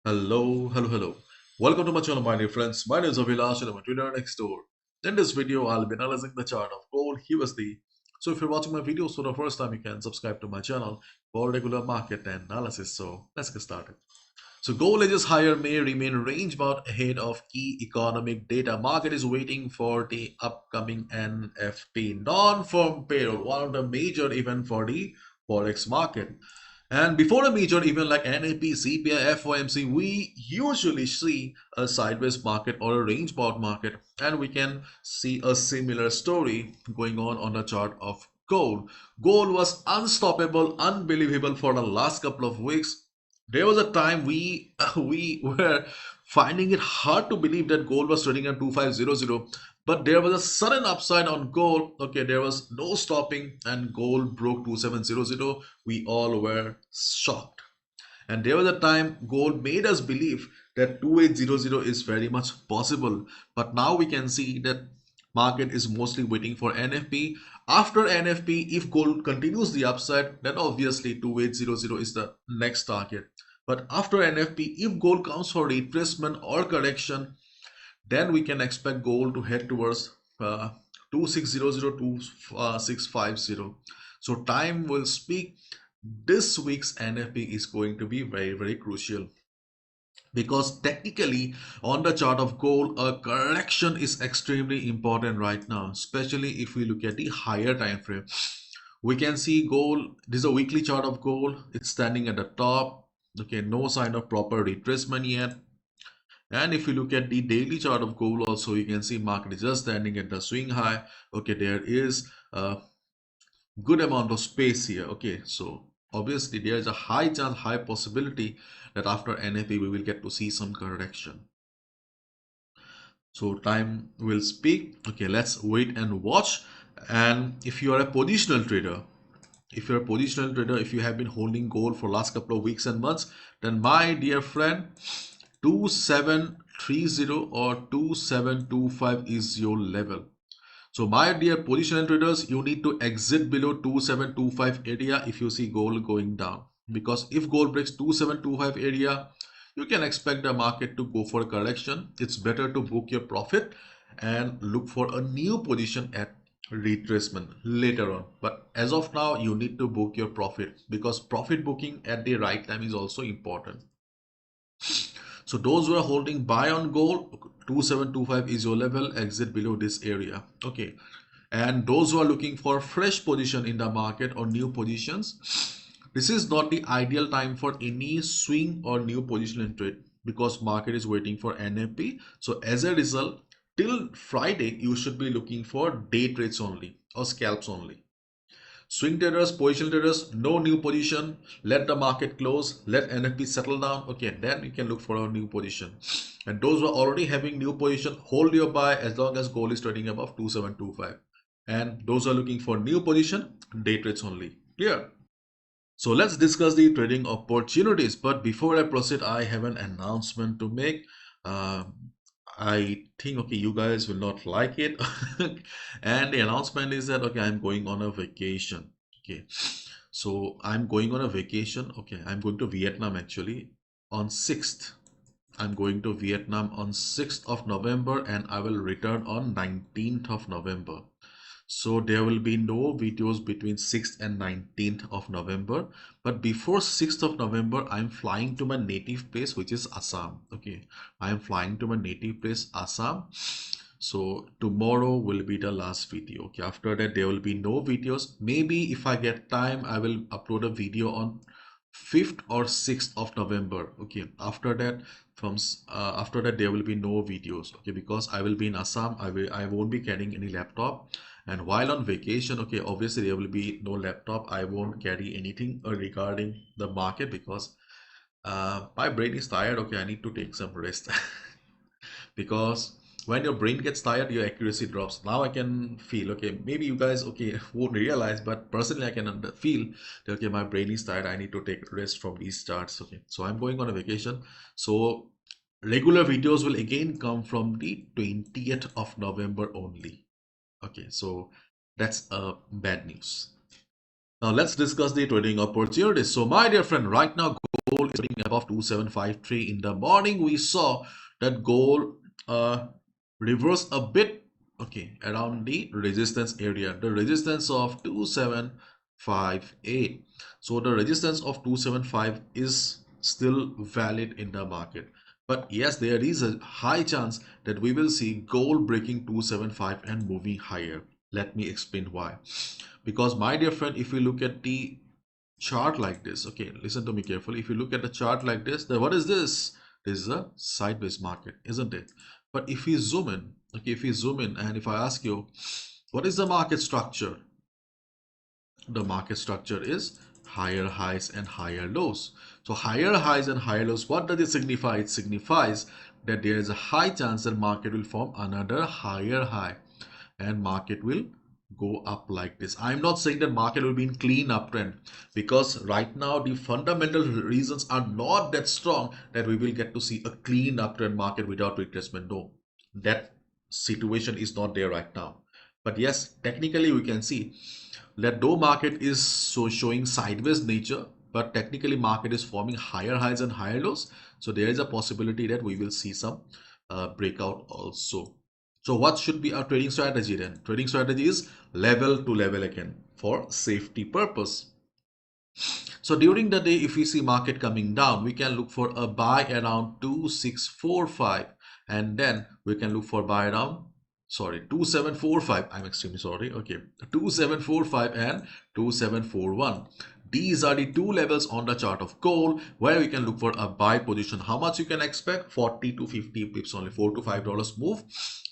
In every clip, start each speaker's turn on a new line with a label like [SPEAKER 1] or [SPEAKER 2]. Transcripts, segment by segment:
[SPEAKER 1] Hello. Welcome to my channel, my dear friends. My name is Avilash and I'm a trader next door. In this video, I'll be analyzing the chart of gold USD. So if you're watching my videos for the first time, you can subscribe to my channel for regular market analysis. So let's get started. So gold edges higher may remain range bound ahead of key economic data. Market is waiting for the upcoming NFP non-firm payroll, one of the major event for the Forex market. And before a major event like NAP, CPI, FOMC, we usually see a sideways market or a range bound market, and we can see a similar story going on the chart of gold. Gold was unstoppable, unbelievable for the last couple of weeks. There was a time we we were finding it hard to believe that gold was trading at 2500, but there was a sudden upside on gold. Okay, there was no stopping, and gold broke 2700. We all were shocked. And there was a time gold made us believe that 2800 is very much possible. But now we can see that market is mostly waiting for NFP. After NFP, if gold continues the upside, then obviously 2800 is the next target. But after NFP, if gold comes for retracement or correction, then we can expect gold to head towards 2600 to 650. So time will speak. This week's NFP is going to be very crucial, because technically on the chart of gold, a correction is extremely important right now, especially if we look at the higher time frame. We can see gold, this is a weekly chart of gold. It's standing at the top. Okay, no sign of proper retracement yet. And if you look at the daily chart of gold also, you can see market is just standing at the swing high. Okay, there is a good amount of space here. Okay, so obviously there is a high chance, high possibility that after NFP we will get to see some correction. So time will speak. Okay, let's wait and watch. And if you are a positional trader, if you have been holding gold for last couple of weeks and months, then my dear friend, 2730 or 2725 is your level. So my dear positional traders, you need to exit below 2725 area if you see gold going down. Because if gold breaks 2725 area, you can expect the market to go for a correction. It's better to book your profit and look for a new position at retracement later on. But as of now, you need to book your profit, because profit booking at the right time is also important. So those who are holding buy on gold, 2725 is your level, exit below this area. Okay. And those who are looking for fresh position in the market or new positions, this is not the ideal time for any swing or new position in trade, because market is waiting for NFP. So as a result, till Friday, you should be looking for day trades only or scalps only. Swing traders, position traders, no new position. Let the market close. Let NFP settle down. Okay, then you can look for a new position. And those who are already having new position, hold your buy as long as gold is trading above 2725. And those who are looking for new position, day trades only. Clear? So let's discuss the trading opportunities. But before I proceed, I have an announcement to make. Uh, I think, okay, you guys will not like it. And the announcement is that, okay, I'm going on a vacation. Okay, so I'm going on a vacation. Okay, I'm going to Vietnam actually on 6th. I'm going to Vietnam on 6th of November, and I will return on 19th of November. So there will be no videos between 6th and 19th of November. But before 6th of November, I'm flying to my native place, which is Assam. Okay, I'm flying to my native place, Assam. So tomorrow will be the last video. Okay, after that there will be no videos. Maybe if I get time, I will upload a video on 5th or 6th of November. Okay, after that, after that there will be no videos. Okay, because I will be in Assam. I won't be carrying any laptop. And while on vacation, okay, obviously there will be no laptop. I won't carry anything regarding the market, because my brain is tired. Okay, I need to take some rest. Because when your brain gets tired, your accuracy drops. Now I can feel, okay, maybe you guys, okay, won't realize, but personally I can feel that, okay, my brain is tired. I need to take rest from these charts. Okay, so I'm going on a vacation. So regular videos will again come from the 20th of November only. Okay, so that's bad news. Now let's discuss the trading opportunities. So my dear friend, right now gold is trading above 2753. In the morning we saw that gold reversed a bit, okay, around the resistance area, the resistance of 2758. So the resistance of 275 is still valid in the market. But yes, there is a high chance that we will see gold breaking 275 and moving higher. Let me explain why. Because my dear friend, if you look at the chart like this, okay, listen to me carefully. If you look at the chart like this, then what is this? This is a sideways market, isn't it? But if we zoom in, okay, if we zoom in and if I ask you, what is the market structure? The market structure is higher highs and higher lows. So higher highs and higher lows, what does it signify? It signifies that there is a high chance that market will form another higher high and market will go up like this. I'm not saying that market will be in clean uptrend, because right now the fundamental reasons are not that strong that we will get to see a clean uptrend market without retracement. No, that situation is not there right now. But yes, technically we can see that though market is showing sideways nature, but technically market is forming higher highs and higher lows. So there is a possibility that we will see some breakout also. So what should be our trading strategy then? Trading strategy is level to level again for safety purpose. So during the day, if we see market coming down, we can look for a buy around 2645, and then we can look for buy around, sorry, 2745. I'm extremely sorry. Okay, 2745 and 2741. These are the two levels on the chart of gold where we can look for a buy position. How much you can expect? 40 to 50 pips only, $4 to $5 move.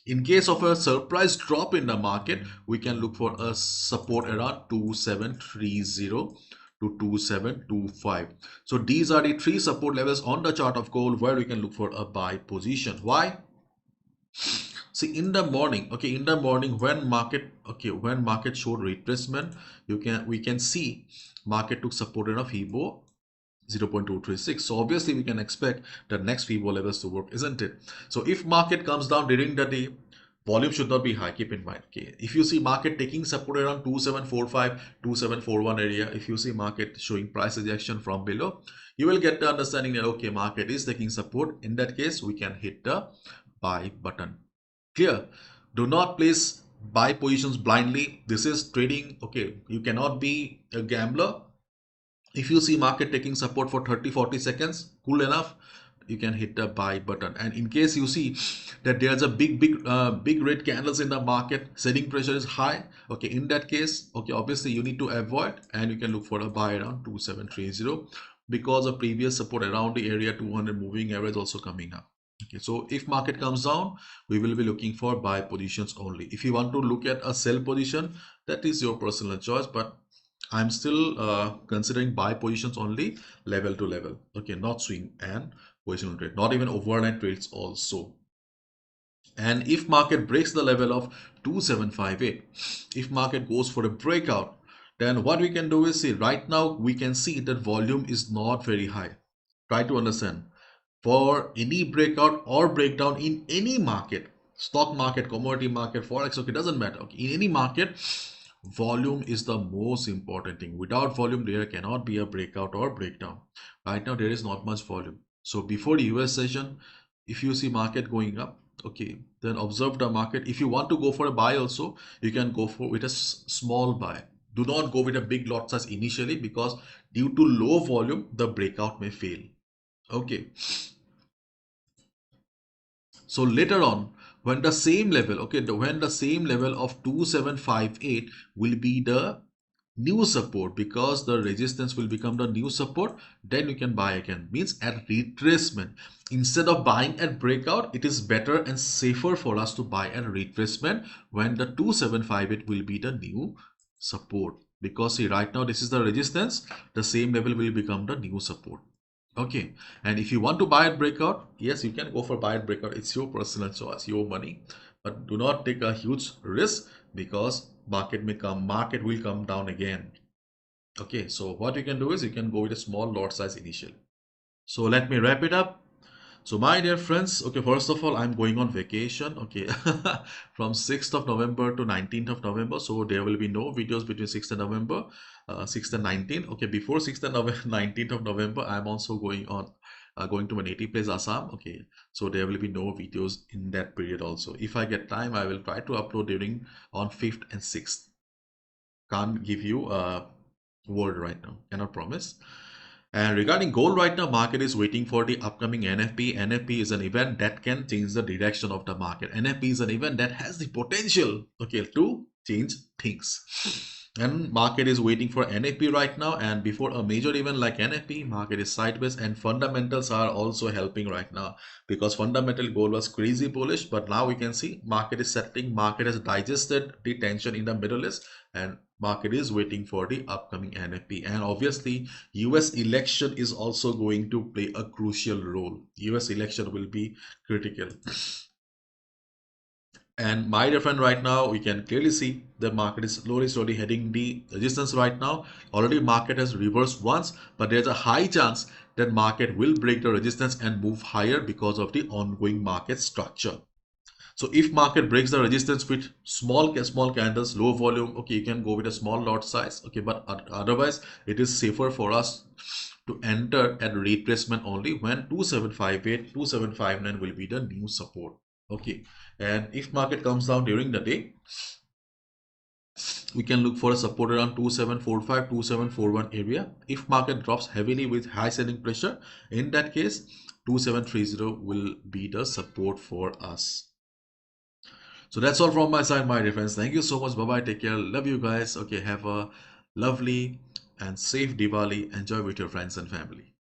[SPEAKER 1] In case of a surprise drop in the market, we can look for a support around 2730 to 2725. So these are the three support levels on the chart of gold where we can look for a buy position. Why? See, in the morning, okay, in the morning when market, okay, when market showed retracement, we can see market took support of FIBO 0.236. So obviously we can expect the next FIBO levels to work, isn't it? So if market comes down during the day, volume should not be high, keep in mind. Okay, if you see market taking support around 2745, 2741 area, if you see market showing price rejection from below, you will get the understanding that okay, market is taking support. In that case, we can hit the buy button. Clear? Do not place buy positions blindly. This is trading. Okay, you cannot be a gambler. If you see market taking support for 30-40 seconds, cool enough, you can hit the buy button. And in case you see that there's a big red candles in the market, selling pressure is high, okay, in that case, okay, obviously you need to avoid and you can look for a buy around 2730 because of previous support around the area 200 moving average also coming up. Okay, so if market comes down, we will be looking for buy positions only. If you want to look at a sell position, that is your personal choice, but I'm still considering buy positions only level to level. Okay, not swing and positional trade, not even overnight trades also. And if market breaks the level of 2758, if market goes for a breakout, then what we can do is see right now we can see that volume is not very high. Try to understand. For any breakout or breakdown in any market, stock market, commodity market, forex, okay, doesn't matter. Okay, in any market, volume is the most important thing. Without volume, there cannot be a breakout or breakdown. Right now, there is not much volume. So before the US session, if you see market going up, okay, then observe the market. If you want to go for a buy also, you can go for with a small buy. Do not go with a big lot size initially because due to low volume, the breakout may fail. Okay. So later on, when the same level, okay, when the same level of 2758 will be the new support because the resistance will become the new support, then you can buy again. Means at retracement. Instead of buying at breakout, it is better and safer for us to buy at retracement when the 2758 will be the new support. Because see, right now this is the resistance, the same level will become the new support. Okay, and if you want to buy at breakout, yes, you can go for buy at breakout. It's your personal choice, your money, but do not take a huge risk because market will come down again. Okay, so what you can do is you can go with a small lot size initial. So let me wrap it up. So my dear friends, okay, first of all, I'm going on vacation, okay, from 6th of November to 19th of November. So there will be no videos between 6th and November, 6th and 19th. Okay, before 6th and November, 19th of November, I'm also going to my native place, Assam. Okay, so there will be no videos in that period also. If I get time, I will try to upload during on 5th and 6th. Can't give you a word right now, cannot promise. And regarding gold right now, market is waiting for the upcoming NFP. NFP is an event that can change the direction of the market. NFP is an event that has the potential, okay, to change things. And market is waiting for NFP right now. And before a major event like NFP, market is sideways, and fundamentals are also helping right now, because fundamental gold was crazy bullish, but now we can see market is settling. Market has digested the tension in the Middle East, and market is waiting for the upcoming NFP. And obviously, US election is also going to play a crucial role. US election will be critical. And my dear friend, right now we can clearly see the market is slowly heading the resistance right now. Already market has reversed once, but there's a high chance that market will break the resistance and move higher because of the ongoing market structure. So if market breaks the resistance with small candles, low volume, okay, you can go with a small lot size, okay, but otherwise it is safer for us to enter at retracement only when 2758, 2759 will be the new support. Okay, and if market comes down during the day, we can look for a support around 2745, 2741 area. If market drops heavily with high selling pressure, in that case 2730 will be the support for us. So that's all from my side, my dear friends. Thank you so much. Bye bye. Take care. Love you guys. Okay, have a lovely and safe Diwali. Enjoy with your friends and family.